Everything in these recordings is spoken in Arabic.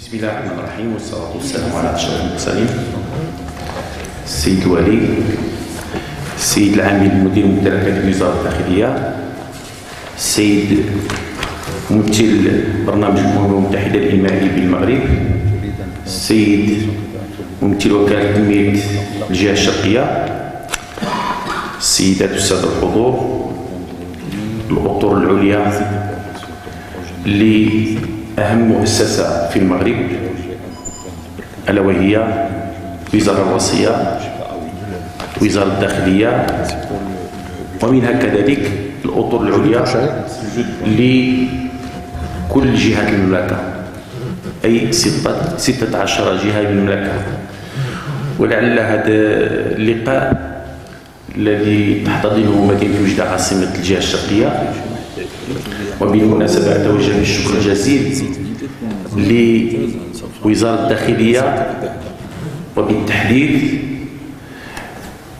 بسم الله الرحمن الرحيم والصلاة والسلام على أشرف المرسلين. السيد الوالي، السيد العامل المدير ممتلكات وزارة الداخلية، السيد ممثل برنامج الأمم المتحدة الإنمائي بالمغرب، السيد ممثل وكالة تنمية الجهة الشرقية، السيدات والسادة الحضور، الأطر العليا لأهم مؤسسة في المغرب ألا وهي وزارة الوصية، وزارة الداخلية، ومنها كذلك الأطر العليا لكل جهات المملكة، أي 16 جهة من المملكة. ولعل هذا اللقاء الذي تحتضنه مدينة وجدة عاصمة الجهة الشرقية، وبالمناسبة أتوجه بالشكر الجزيل لوزارة الداخلية وبالتحديد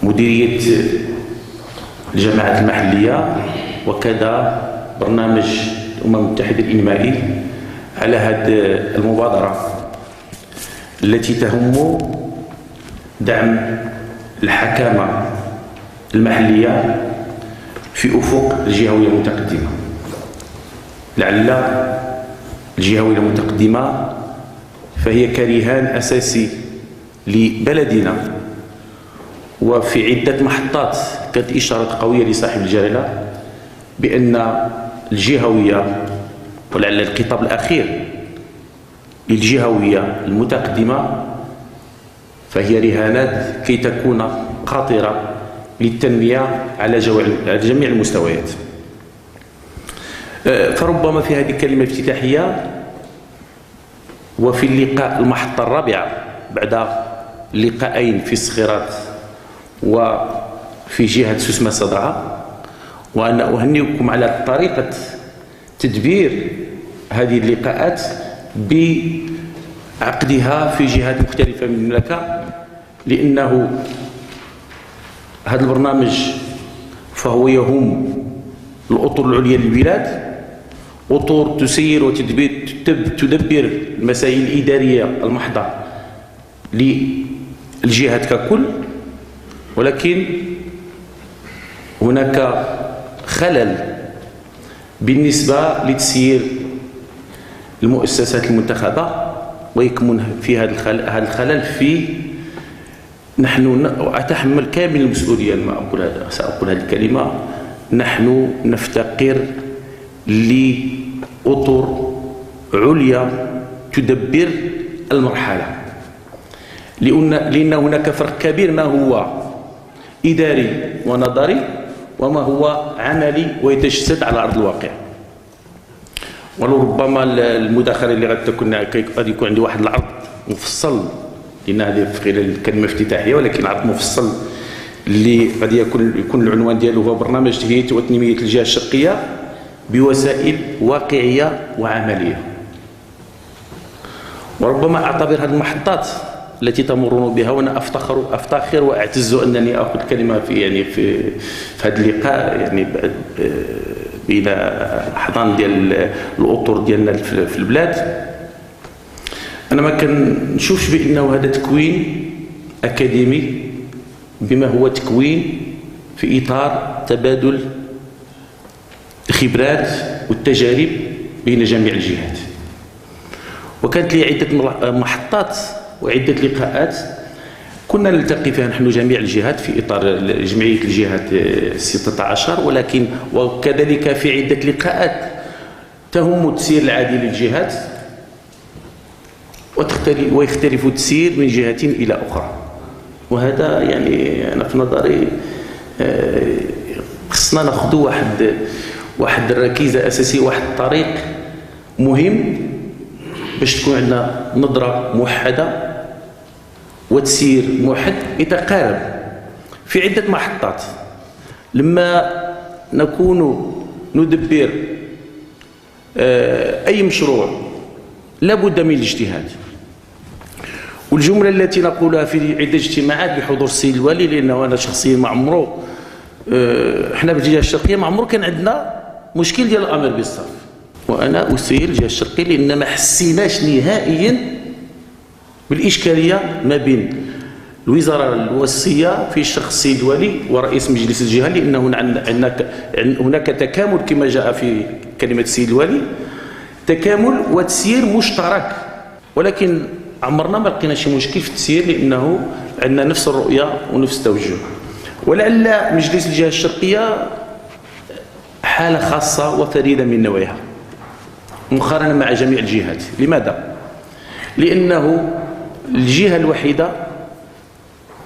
مديرية الجماعات المحلية وكذا برنامج الأمم المتحدة الإنمائي على هذه المبادرة التي تهم دعم الحكامة المحلية في أفق الجهوية المتقدمة. لعل الجهوية المتقدمة فهي كرهان أساسي لبلدنا، وفي عدة محطات كانت إشارة قوية لصاحب الجلالة بأن الجهوية، ولعل الخطاب الأخير للجهوية المتقدمة فهي رهانات كي تكون خطيرة للتنمية على جميع المستويات. فربما في هذه الكلمة الافتتاحية وفي اللقاء المحطة الرابعة بعد لقاءين في الصخيرات وفي جهة سوسمة صدعة، وأنا أهنئكم على طريقة تدبير هذه اللقاءات بعقدها في جهات مختلفة من المملكة، لأنه هذا البرنامج فهو يهم الأطر العليا للبلاد، أطر تسير وتدبر المسائل الإدارية المحضة للجهات ككل، ولكن هناك خلل بالنسبة لتسيير المؤسسات المنتخبة، ويكمن في هذا الخلل في نحن أتحمل كامل المسؤولية. سأقول هذه الكلمة، نحن نفتقر لأطر عليا تدبر المرحلة، لأن هناك فرق كبير ما هو إداري ونظري وما هو عملي ويتجسد على أرض الواقع. ولربما المداخلة اللي قد يكون عندي واحد العرض مفصل، لأن هذه في خلال الكلمة الافتتاحية، ولكن عرض مفصل اللي قد يكون العنوان ديالو هو برنامج تهيئة وتنمية الجهة الشرقية بوسائل واقعية وعملية. وربما أعتبر هذه المحطات التي تمرون بها، وأنا أفتخر وأعتز أنني أخذ كلمة في هذا اللقاء، يعني بين حضان ديال الأطر ديالنا في البلاد. أنا ما كنشوفش بأنه هذا تكوين أكاديمي، بما هو تكوين في إطار تبادل الخبرات والتجارب بين جميع الجهات. وكانت لي عدة محطات وعدة لقاءات كنا نلتقي فيها نحن جميع الجهات في إطار جمعية الجهات 16، ولكن وكذلك في عدة لقاءات تهم التسيير العادي للجهات، ويختلف التسيير من جهة إلى أخرى. وهذا يعني أنا في نظري خصنا ناخذ واحد الركيزة أساسية، واحد الطريق مهم باش تكون عندنا نظرة موحدة وتسيير موحد يتقارب في عدة محطات. لما نكون ندبر أي مشروع لابد من الاجتهاد، والجملة التي نقولها في عدة اجتماعات بحضور السيد الوالي، لأنه أنا شخصيا ما عمره احنا في الجهة الشرقية ما عمره كان عندنا مشكل ديال الأمر بالصرف، وأنا أسير الجهة الشرقية لأن ما حسيناش نهائيا بالإشكالية ما بين الوزارة الوصية في شخص السيد الوالي ورئيس مجلس الجهة، لأنه هناك تكامل كما جاء في كلمة السيد الوالي، تكامل وتسيير مشترك، ولكن عمرنا ما لقينا شي مشكل في التسيير لأنه عندنا نفس الرؤية ونفس التوجه. ولعل مجلس الجهة الشرقية حالة خاصة وفريدة من نوعها مقارنة مع جميع الجهات. لماذا؟ لأنه الجهة الوحيدة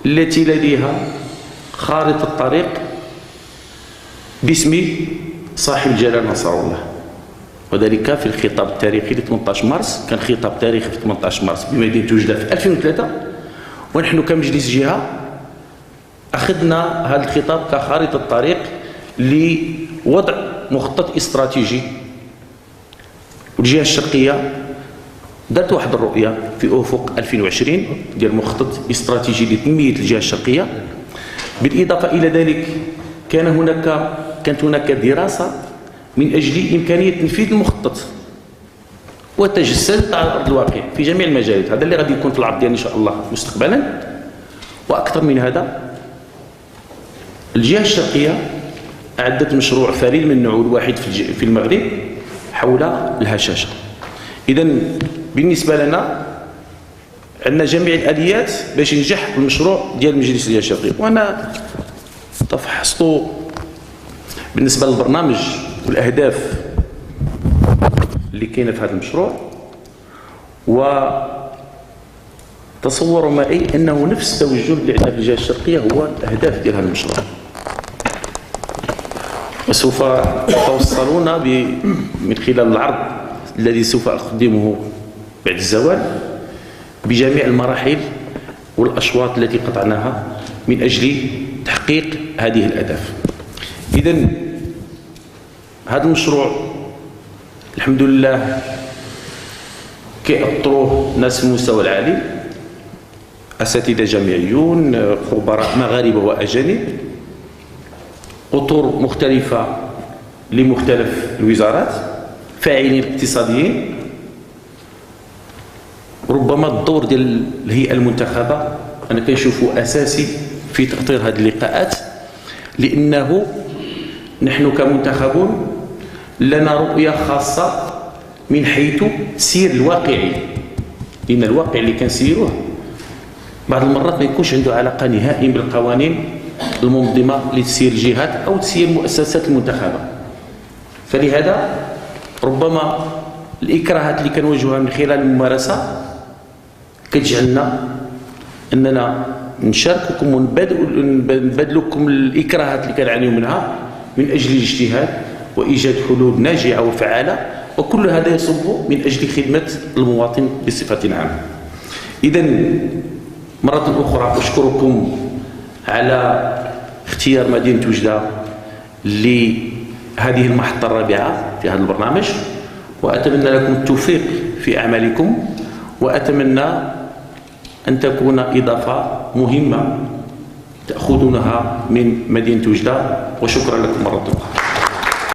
التي لديها خارطة الطريق باسم صاحب الجلالة نصر الله، وذلك في الخطاب التاريخي ل 18 مارس. كان خطاب تاريخي في 18 مارس بمدينة وجدة في 2003، ونحن كمجلس جهة أخذنا هذا الخطاب كخارطة الطريق لوضع مخطط استراتيجي. والجهة الشرقية دارت واحد الرؤية في أفق 2020 ديال مخطط استراتيجي لتنمية الجهة الشرقية. بالإضافة إلى ذلك كانت هناك دراسة من أجل إمكانية تنفيذ المخطط وتجسد على أرض الواقع في جميع المجالات. هذا اللي غادي يكون في العرض ديالنا إن شاء الله مستقبلا. وأكثر من هذا، الجهة الشرقية أعدت مشروع فريد من نوعه الواحد في المغرب حول الهشاشة. إذن بالنسبة لنا عندنا جميع الآليات باش ينجح المشروع ديال مجلس الجهة الشرقية. وأنا تفحصت بالنسبة للبرنامج والأهداف اللي كاينة في هذا المشروع، وتصور معي أنه نفس التوجه اللي عندنا في الجهة الشرقية هو الأهداف ديال هذا المشروع. وسوف توصلون من خلال العرض الذي سوف أقدمه بعد الزوال بجميع المراحل والأشواط التي قطعناها من أجل تحقيق هذه الأهداف. إذن هذا المشروع الحمد لله كيأطروه ناس في المستوى العالي، أساتذة جامعيون، خبراء مغاربة وأجانب، أطر مختلفة لمختلف الوزارات، فاعلين اقتصاديين. ربما الدور ديال الهيئة المنتخبة أنا كنشوفه أساسي في تأطير هذه اللقاءات، لأنه نحن كمنتخبون لنا رؤية خاصة من حيث التسيير الواقعي، لأن الواقع اللي كنسيروه بعض المرات ما يكونش عنده علاقة نهائيا بالقوانين المنظمة لتسيير الجهات أو تسيير المؤسسات المنتخبة. فلهذا ربما الإكراهات اللي كنواجهوها من خلال الممارسة كتجعلنا أننا نشارككم ونبادلكم الإكراهات اللي كنعانيو منها من أجل الاجتهاد وإيجاد حلول ناجعة وفعالة، وكل هذا يصب من أجل خدمة المواطن بصفة عامة. إذن مرة أخرى أشكركم على اختيار مدينة وجدة لهذه المحطة الرابعة في هذا البرنامج، وأتمنى لكم التوفيق في أعمالكم، وأتمنى أن تكون إضافة مهمة تأخذونها من مدينة وجدة. وشكرا لكم مرة أخرى.